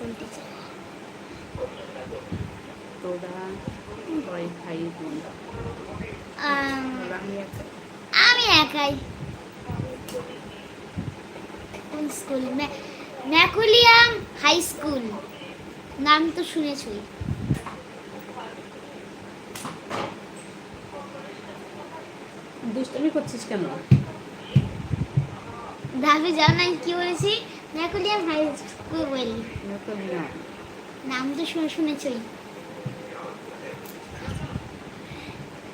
School teacher. তোরা কয় ভাই বোন? আমি একাই। কোন স্কুল? ম্যাকুলিয়াম হাই স্কুল, নাম তো শুনেছই। দুষ্টামি করছিস কেন? দাবি যাও না, কি বলেছি? ম্যাকুলিয়াম হাই স্কুল বলি। নাম তো শুনেছই।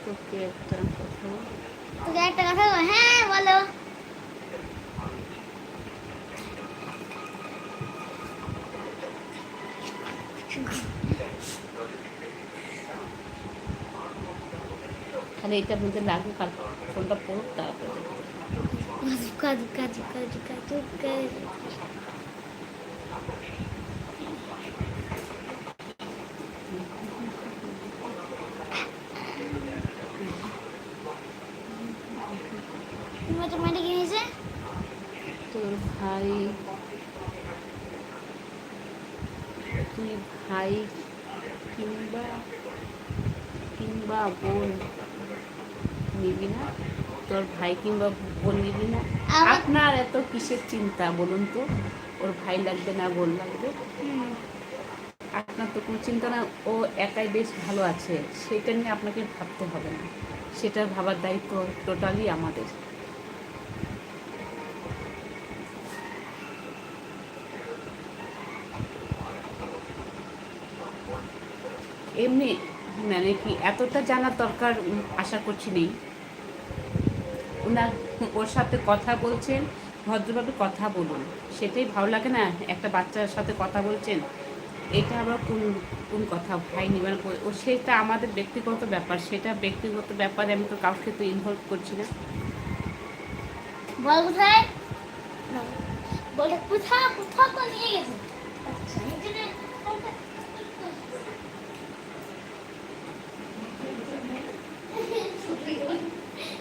তোকে একটা কথা, তোকে একটা কথা বল। হ্যাঁ বলো। খালি এটার মধ্যে লাগবে, ফোনটা পড়ুক তারপরে। কাজু কাজু কাজু কাজু কাজু। তোমার তোমার কি হয়েছে? তোর ভাই, তুই ভাই কিংবা কিংবা বোন নিবি না? তোর ভাই কিংবা বোন নিবি না? আপনার এত কিসের চিন্তা বলুন তো? ওর ভাই লাগবে না বোন লাগবে? আপনার তো কোনো চিন্তা না, ও একাই বেশ ভালো আছে, সেটা নিয়ে আপনাকে ভাবতে হবে না। সেটার ভাবার দায়িত্ব টোটালি আমাদের। এমনি মানে কি এতটা জানার দরকার আশা করছি নেই। ওর সাথে কথা বলছেন, ভদ্রভাবে কথা বলুন, সেটাই ভালো লাগে না? একটা বাচ্চার সাথে কথা বলছেন, এটা আবার কোন কোন কথা? ভাই নিবেন ও, সেটা আমাদের ব্যক্তিগত ব্যাপার, সেটা ব্যক্তিগত ব্যাপারে আমি তো কাউকে তো ইনভলভ করছি না। বল কোথায়? বলে কোথাও কোথাও তো নিয়ে গেছে। আচ্ছা এখানে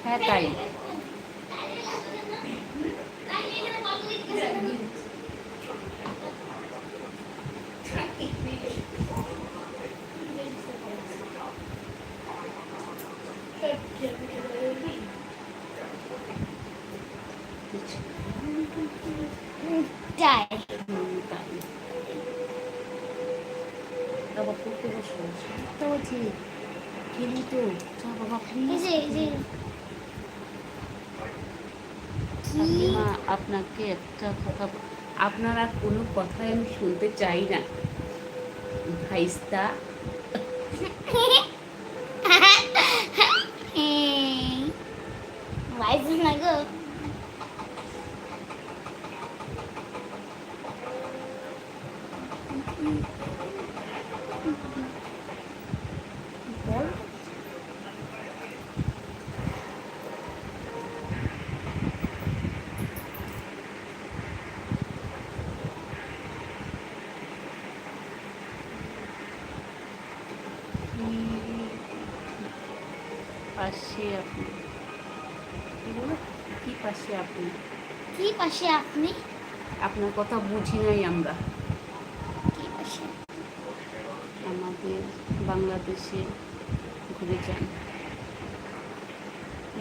হ্যাঁ তাই। যাই। বাবা পড়তে বসো, তো ঠিক খেলি তো, চা বাবা প্লিজ। মা আপনাকে একটা কথা, আপনার আর কোনো কথাই আমি শুনতে চাই না ভাইস্তা। ভাইস না গো। বল। পাশে আপনি কি পাশে আপনি? কি পাশে আপনি? আপনার কথা বুঝি নাই আমরা। কি পাশে? আমাদের বাংলাদেশে ঘুরে যান।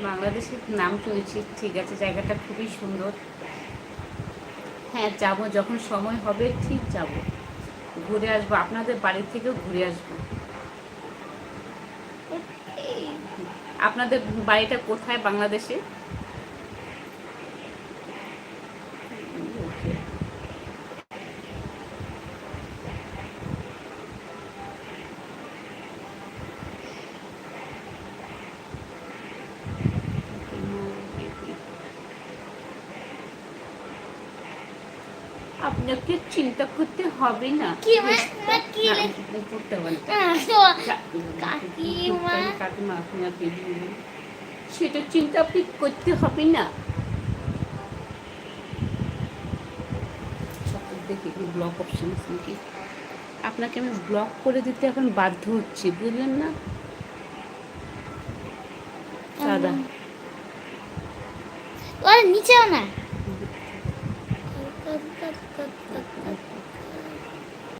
বাংলাদেশের নাম শুনেছি, ঠিক আছে, জায়গাটা খুবই সুন্দর। হ্যাঁ যাবো, যখন সময় হবে ঠিক যাব, ঘুরে আসবো, আপনাদের বাড়ি থেকেও ঘুরে আসবো। আপনাদের বাড়িটা কোথায় বাংলাদেশে? আপনাকে চিন্তা করতে হবে না। কি মা? কি রে? করতে হবে না। কাকিমা কাকিমা আপনি আর বেবি, সেটা চিন্তা আপনি করতে হবে না। দেখি ব্লক অপশন আছে নাকি? আপনাকে আমি ব্লক করে দিতে এখন বাধ্য হচ্ছি, বুঝলেন না দাদা? ওর নিচেও না।